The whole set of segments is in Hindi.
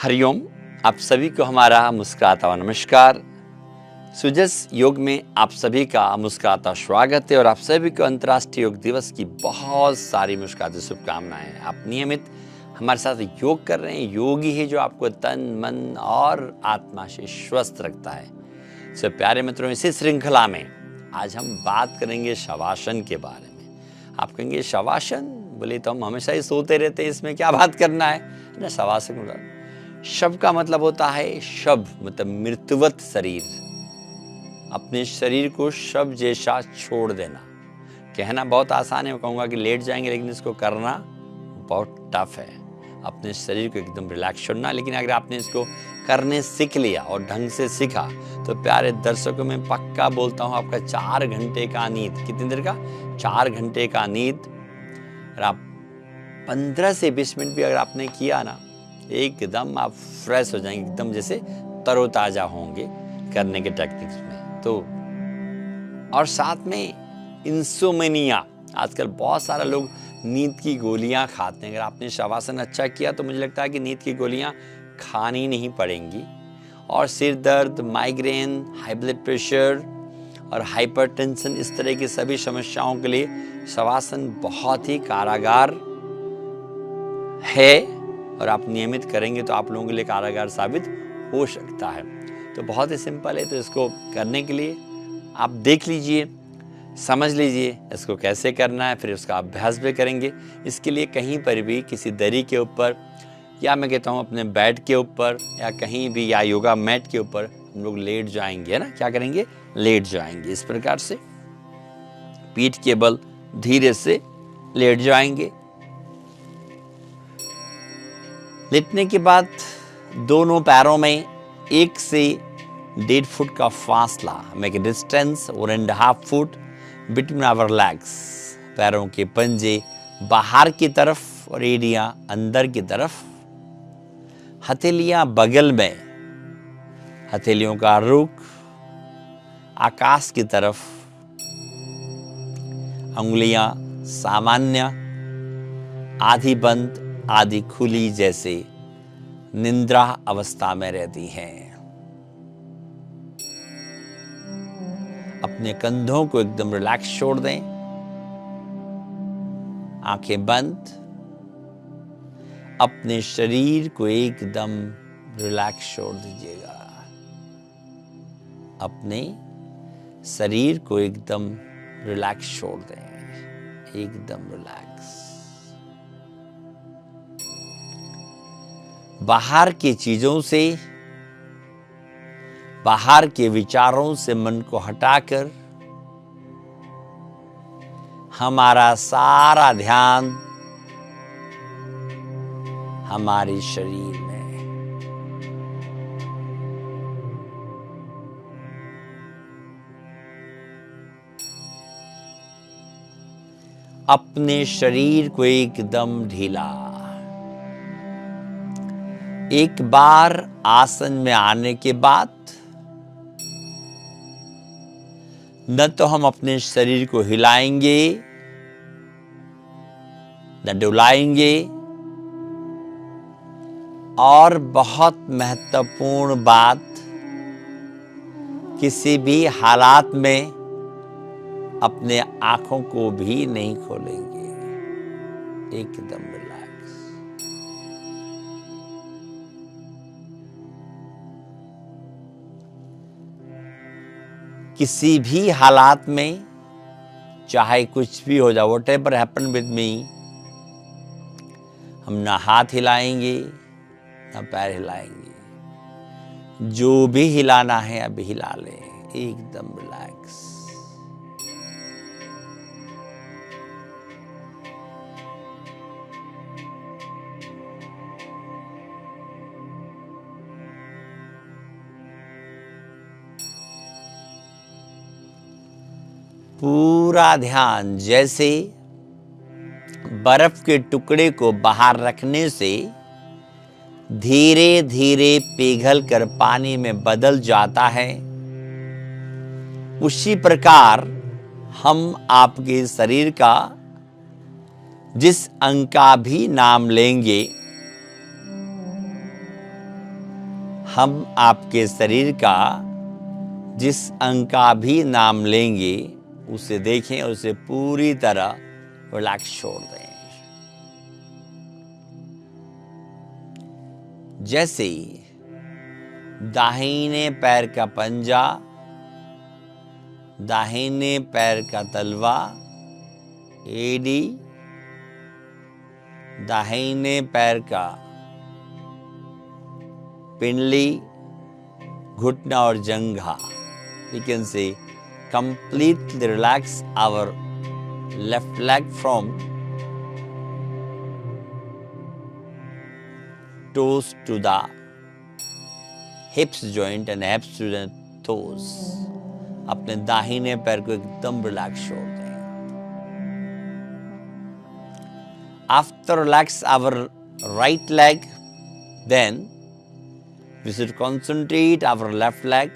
हरिओम। आप सभी को हमारा मुस्कुराता हुआ नमस्कार। सुजस योग में आप सभी का मुस्कुराता स्वागत है और आप सभी को अंतर्राष्ट्रीय योग दिवस की बहुत सारी मुस्कुराती शुभकामनाएं। आप नियमित हमारे साथ योग कर रहे हैं। योग ही है जो आपको तन मन और आत्मा से स्वस्थ रखता है। सो प्यारे मित्रों, इसी श्रृंखला में आज हम बात करेंगे शवासन के बारे में। आप कहेंगे शवासन, बोले तो हम हमेशा ही सोते रहते हैं, इसमें क्या बात करना है ना। शवासन शव का मतलब होता है शव मतलब मृत्युवत शरीर, अपने शरीर को शव जैसा छोड़ देना। कहना बहुत आसान है, मैं कहूँगा कि लेट जाएंगे, लेकिन इसको करना बहुत टफ है। अपने शरीर को एकदम रिलैक्स छोड़ना। लेकिन अगर आपने इसको करने सीख लिया और ढंग से सीखा तो प्यारे दर्शकों, में पक्का बोलता हूँ, आपका 4 घंटे का नींद, कितनी देर का 4 घंटे का नींद, और आप 15 से 20 मिनट भी अगर आपने किया ना, एकदम आप फ्रेश हो जाएंगे, एकदम जैसे तरोताजा होंगे करने के टेक्निक्स में। तो और साथ में इंसोमेनिया, आजकल बहुत सारे लोग नींद की गोलियां खाते हैं। अगर आपने शवासन अच्छा किया तो मुझे लगता है कि नींद की गोलियां खानी नहीं पड़ेंगी। और सिर दर्द, माइग्रेन, हाई ब्लड प्रेशर और हाइपरटेंशन, इस तरह की सभी समस्याओं के लिए शवासन बहुत ही कारागार है। और आप नियमित करेंगे तो आप लोगों के लिए कारागार साबित हो सकता है। तो बहुत ही सिंपल है। तो इसको करने के लिए आप देख लीजिए, समझ लीजिए इसको कैसे करना है, फिर उसका अभ्यास भी करेंगे। इसके लिए कहीं पर भी किसी दरी के ऊपर, या मैं कहता हूँ अपने बेड के ऊपर, या कहीं भी, या योगा मैट के ऊपर हम लोग लेट जाएंगे, है ना। क्या करेंगे? लेट जाएंगे। इस प्रकार से पीठ के बल धीरे से लेट जाएंगे। लेटने के बाद दोनों पैरों में 1 से 1.5 फुट का फासला, make a distance 1.5 foot between our legs. पैरों के पंजे बाहर की तरफ और एड़ियां अंदर की तरफ। हथेलियां बगल में, हथेलियों का रुख आकाश की तरफ, अंगुलियां सामान्य, आधी बंद आधी खुली, जैसे निद्रा अवस्था में रहती हैं। अपने कंधों को एकदम रिलैक्स छोड़ दें, आंखें बंद, अपने शरीर को एकदम रिलैक्स छोड़ दीजिएगा। अपने शरीर को एकदम रिलैक्स छोड़ दें, एकदम रिलैक्स। बाहर की चीजों से, बाहर के विचारों से मन को हटाकर हमारा सारा ध्यान हमारे शरीर में। अपने शरीर को एकदम ढीला। एक बार आसन में आने के बाद न तो हम अपने शरीर को हिलाएंगे, न डुलाएंगे, और बहुत महत्वपूर्ण बात, किसी भी हालात में अपने आंखों को भी नहीं खोलेंगे, एकदम रिलैक्स। किसी भी हालात में, चाहे कुछ भी हो जाए, व्हाटएवर हैपन विद मी, हम ना हाथ हिलाएंगे ना पैर हिलाएंगे। जो भी हिलाना है अभी हिला लें, एकदम रिलैक्स। पूरा ध्यान जैसे बर्फ के टुकड़े को बाहर रखने से धीरे धीरे पिघल कर पानी में बदल जाता है, उसी प्रकार हम आपके शरीर का जिस अंग का भी नाम लेंगे हम आपके शरीर का जिस अंग का भी नाम लेंगे उसे देखें और उसे पूरी तरह रिलैक्स छोड़ दें। जैसे दाहिने पैर का पंजा, दाहिने पैर का तलवा, एडी, दाहिने पैर का पिंडली, घुटना और जंघा। We can say completely relax our left leg from toes to the hips joint and hips to the toes. अपने दाहिने पैर को एकदम रिलैक्स छोड़ दें। After relax our right leg, then we should concentrate our left leg.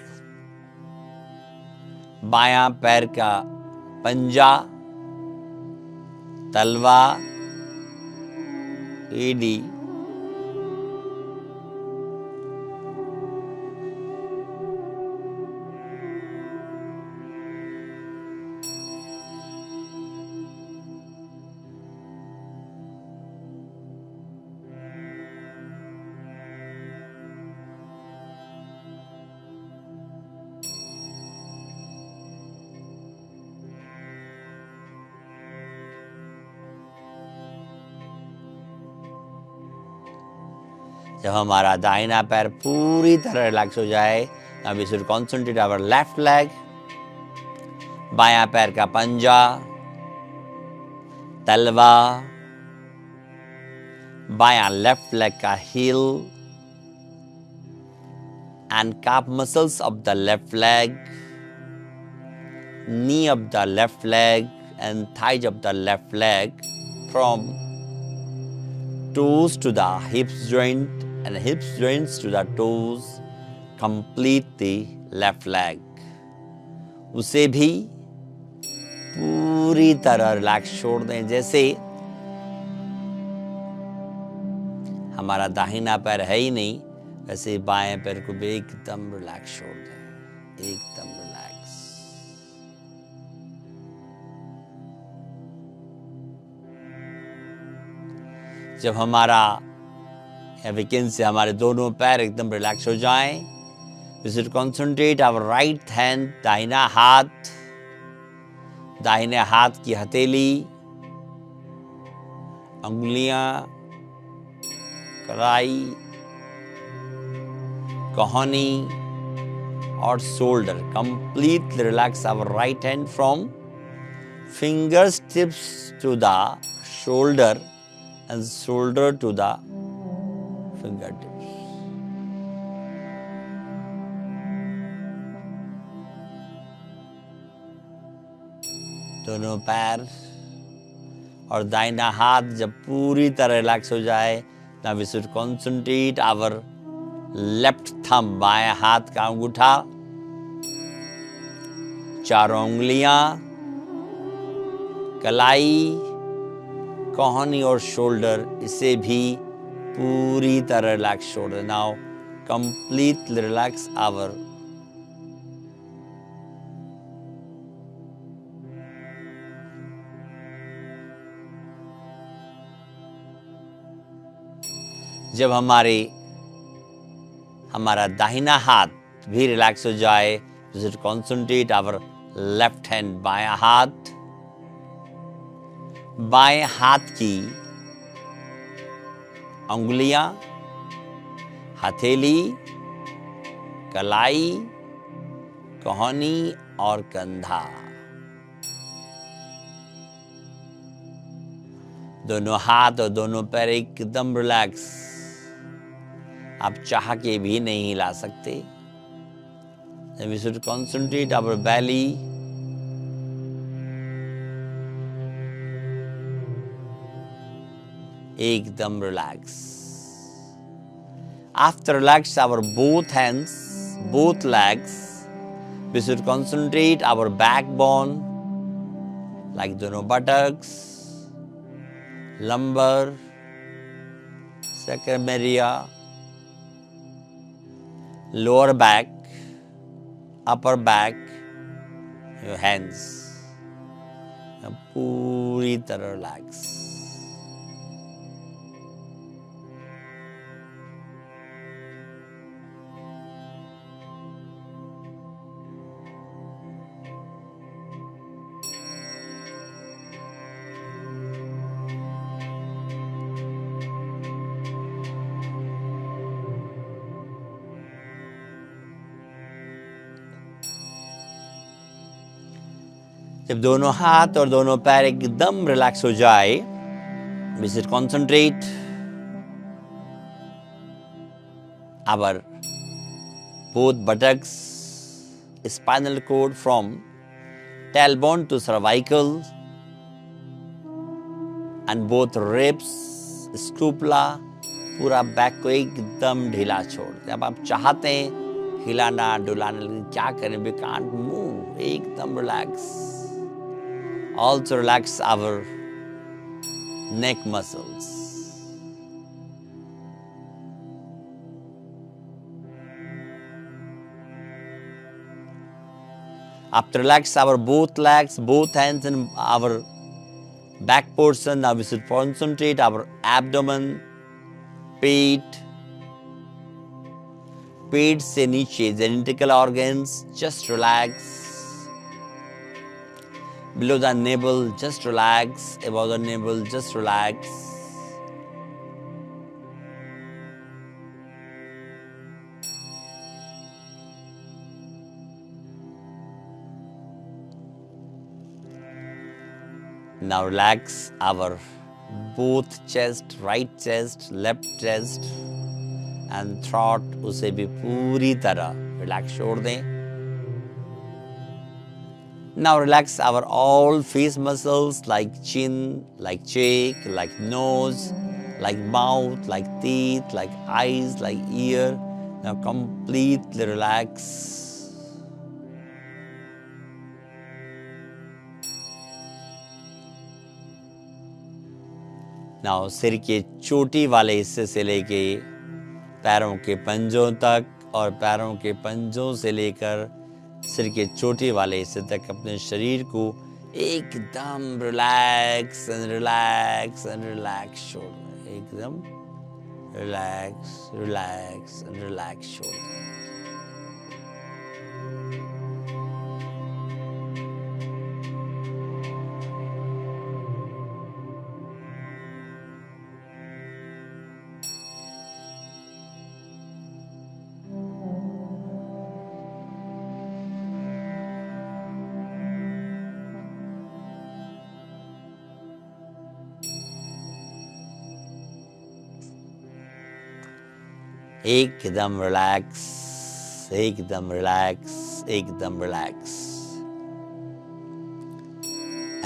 बायां पैर का पंजा, तलवा, एडी, जब हमारा दाहिना पैर पूरी तरह रिलैक्स हो जाए, now we should concentrate our left leg. बायां पैर का पंजा, तलवा, बायां लेफ्ट लेग का heel and calf muscles of the left leg, knee of the left leg and thighs of the left leg from toes to the hips joint and hips joints to the toes, complete the left leg. उसे भी पूरी तरह रिलैक्स छोड़ दें। जैसे हमारा दाहिना पैर है ही नहीं, वैसे बाएं पैर को भी एकदम रिलैक्स छोड़ दें, एकदम रिलैक्स। जब हमारा वीकेंड से हमारे दोनों पैर एकदम रिलैक्स हो जाएं, we should concentrate our right hand, दाहिना हाथ, दाहिने हाथ की हथेली, अंगुलियां, कलाई, कोहनी और shoulder. Completely relax our right hand from fingertips to the shoulder and shoulder to the fingertips. दोनों पैर और दाहिना हाथ जब पूरी तरह रिलैक्स हो जाए, now we should concentrate our left thumb, बाएं हाथ का अंगूठा, चारों उंगलियां, कलाई, कोहनी और शोल्डर, इसे भी पूरी तरह रिलैक्स छोड़ दें। नाउ कंप्लीटली रिलैक्स आवर जब हमारा दाहिना हाथ भी रिलैक्स हो जाए, we should concentrate our left hand, बायां हाथ, बाएं हाथ की अंगुलियां, हथेली, कलाई, कोहनी और कंधा, दोनों हाथ और दोनों पैर एकदम रिलैक्स। आप चाह के भी नहीं हिला सकते। We should concentrate our belly, एकदम relax. After relax our both hands, both legs, we should concentrate our backbone, like दोनों buttocks, lumbar, sacromelia, lower back, upper back, your hands पूरी तरह रिलैक्स। जब दोनों हाथ और दोनों पैर एकदम रिलैक्स हो जाए, we should concentrate our both buttocks, spinal cord from tailbone to cervical, and both ribs, scapula, पूरा बैक को एकदम ढीला छोड़ दें। अब आप चाहते हैं हिलाना डुलाना, लेकिन क्या करें, we can't move, एकदम relax. Also relax our neck muscles. After relax our both legs, both hands and our back portion, now we should concentrate our abdomen, पेट, पेट से नीचे genital organs, just relax. Below the navel, just relax. Above the navel, just relax. Now relax our both chest, right chest, left chest and throat, उसे भी पूरी तरह relax छोड़ दें। Now relax our all face muscles like chin, like cheek, like nose, like mouth, like teeth, like eyes, like ear. Now completely relax. Now सिर के चोटी वाले हिस्से से लेके पैरों के पंजों तक और पैरों के पंजों से लेकर सिर के चोटी वाले हिस्से तक अपने शरीर को एकदम relax and relax and relax छोड़ दें। एकदम रिलैक्स रिलैक्स एंड रिलैक्स छोड़ दें। एकदम रिलैक्स, एकदम रिलैक्स, एकदम relax.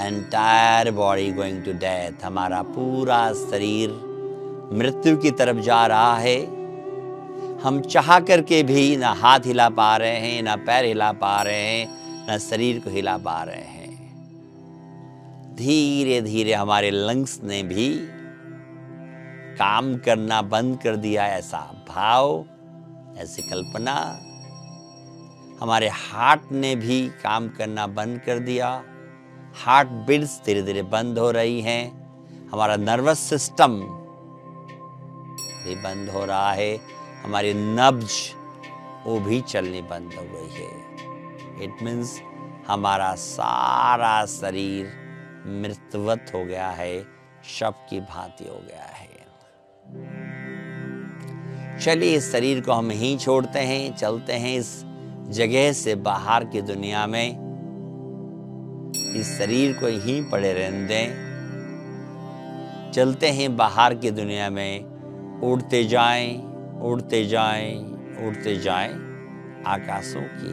Entire body going to death, हमारा पूरा शरीर मृत्यु की तरफ जा रहा है। हम चाह करके भी ना हाथ हिला पा रहे हैं, ना पैर हिला पा रहे हैं, ना शरीर को हिला पा रहे हैं। धीरे धीरे हमारे लंग्स ने भी काम करना बंद कर दिया, ऐसा भाव, ऐसी कल्पना। हमारे हार्ट ने भी काम करना बंद कर दिया, हार्ट बीट्स धीरे धीरे बंद हो रही हैं। हमारा नर्वस सिस्टम भी बंद हो रहा है, हमारी नब्ज वो भी चलनी बंद हो गई है। इट मीन्स हमारा सारा शरीर मृतवत हो गया है, शव की भांति हो गया है। चलिए इस शरीर को हम यहीं छोड़ते हैं, चलते हैं इस जगह से बाहर की दुनिया में। इस शरीर को यहीं पड़े रहने दें, चलते हैं बाहर की दुनिया में। उड़ते जाएं, उड़ते जाएं, उड़ते जाएं आकाशों के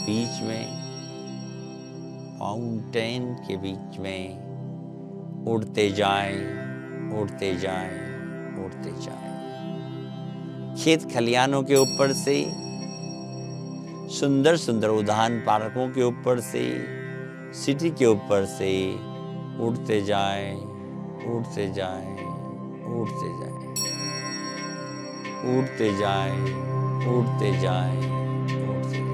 बीच में, माउंटेन के बीच में। उड़ते जाएं, उड़ते जाएं, उड़ते जाएं। खेत खलियानों के ऊपर से, सुंदर सुंदर उद्यान पार्कों के ऊपर से, सिटी के ऊपर से उड़ते जाएं, उड़ते जाएं, उड़ते जाएं, उड़ते जाएं, उड़ते जाएं, उड़ते जाएं।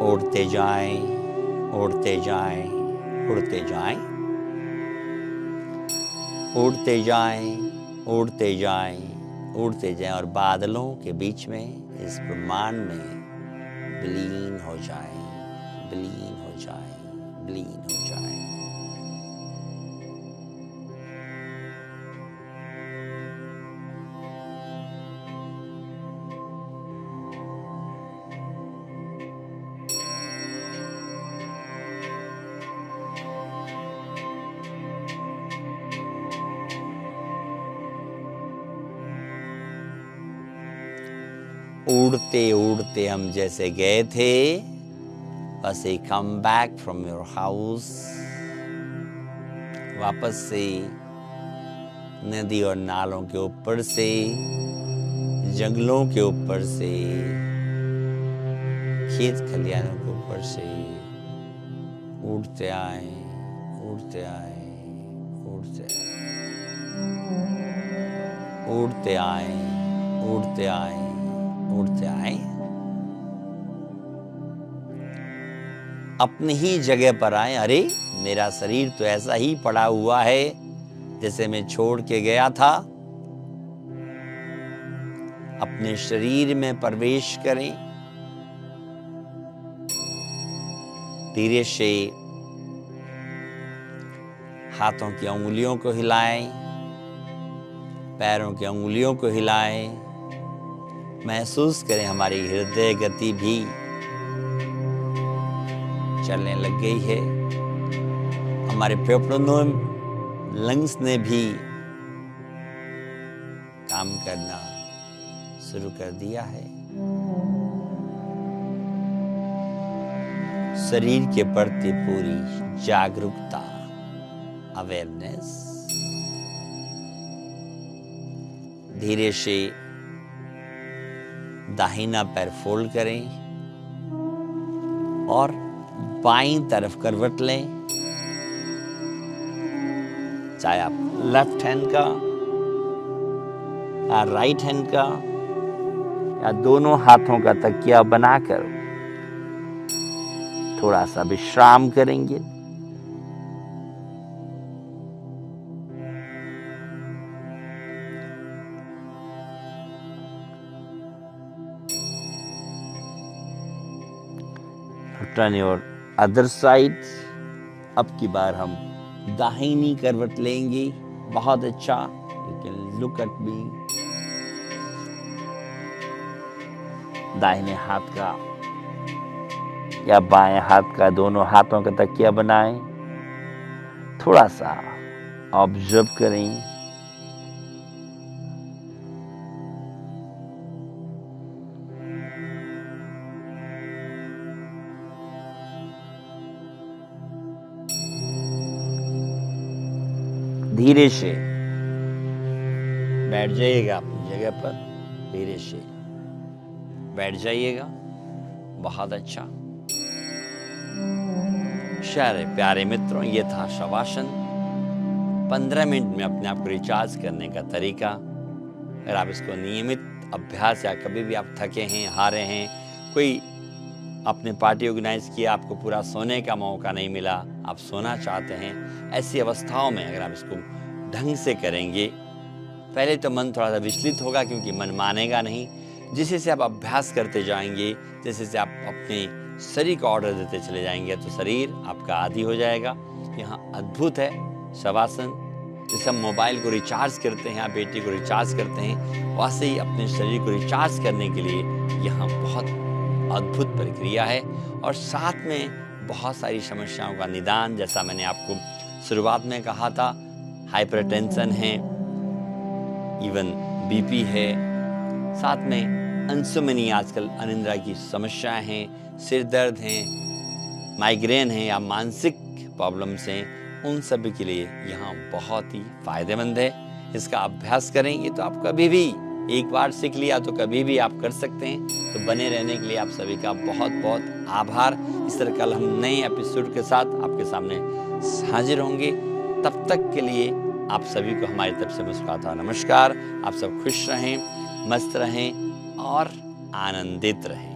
उड़ते जाएं, उड़ते जाएं, उड़ते जाएं, उड़ते जाएं, उड़ते जाएं, उड़ते जाएं और बादलों के बीच में इस ब्रह्मांड में विलीन हो जाएं, विलीन हो जाएं, विलीन हो जाएं। उड़ते उड़ते हम जैसे गए थे, बस a come back from your house, वापस से नदी और नालों के ऊपर से, जंगलों के ऊपर से, खेत खलियानों के ऊपर से उड़ते आए, उड़ते आए, उड़ते आए, उड़ते आए, उड़ते आए, उड़ते आए, अपनी ही जगह पर आए। अरे मेरा शरीर तो ऐसा ही पड़ा हुआ है जैसे मैं छोड़ के गया था। अपने शरीर में प्रवेश करें, धीरे से हाथों की उंगलियों को हिलाएं, पैरों की उंगलियों को हिलाएं, महसूस करें हमारी हृदय गति भी चलने लग गई है, हमारे फेफड़ों लंग्स ने भी काम करना शुरू कर दिया है। शरीर के प्रति पूरी जागरूकता, अवेयरनेस। धीरे से दाहिना पैर फोल्ड करें और बाईं तरफ करवट लें, चाहे आप लेफ्ट हैंड का या राइट हैंड का या दोनों हाथों का तकिया बनाकर थोड़ा सा विश्राम करेंगे। Turn your other side. अब की बार हम दाहिनी करवट लेंगे। बहुत अच्छा, you can look at me. दाहिने हाथ का या बाएं हाथ का, दोनों हाथों का तकिया बनाएं। थोड़ा सा ऑब्जर्व करें। धीरे से बैठ जाइएगा अपनी जगह पर। धीरे से बैठ जाइएगा। बहुत अच्छा। प्यारे मित्रों, ये था शवासन। 15 मिनट में अपने आप को रिचार्ज करने का तरीका। अगर आप इसको नियमित अभ्यास, या कभी भी आप थके हैं, हारे हैं, कोई आपने पार्टी ऑर्गेनाइज किया, आपको पूरा सोने का मौका नहीं मिला, आप सोना चाहते हैं, ऐसी अवस्थाओं में अगर आप इसको ढंग से करेंगे, पहले तो मन थोड़ा सा विचलित होगा क्योंकि मन मानेगा नहीं। जिससे से आप अभ्यास करते जाएंगे, जैसे से आप अपने शरीर को ऑर्डर देते चले जाएंगे, तो शरीर आपका आदी हो जाएगा। यहाँ अद्भुत है शवासन। जैसे हम मोबाइल को रिचार्ज करते हैं या बैटरी को रिचार्ज करते हैं, वैसे ही अपने शरीर को रिचार्ज करने के लिए यहाँ बहुत अद्भुत प्रक्रिया है। और साथ में बहुत सारी समस्याओं का निदान, जैसा मैंने आपको शुरुआत में कहा था, हाइपरटेंशन है, इवन बीपी है, साथ में इंसोम्निया, आजकल अनिद्रा की समस्याएं हैं, सिर दर्द हैं, माइग्रेन है या मानसिक प्रॉब्लम्स हैं, उन सभी के लिए यहाँ बहुत ही फायदेमंद है। इसका अभ्यास करें। ये तो आप कभी भी एक बार सीख लिया तो कभी भी आप कर सकते हैं। तो बने रहने के लिए आप सभी का बहुत बहुत आभार। इस तरह कल हम नए एपिसोड के साथ आपके सामने हाजिर होंगे। तब तक के लिए आप सभी को हमारी तरफ से मुस्कुराता हुआ नमस्कार। आप सब खुश रहें, मस्त रहें और आनंदित रहें।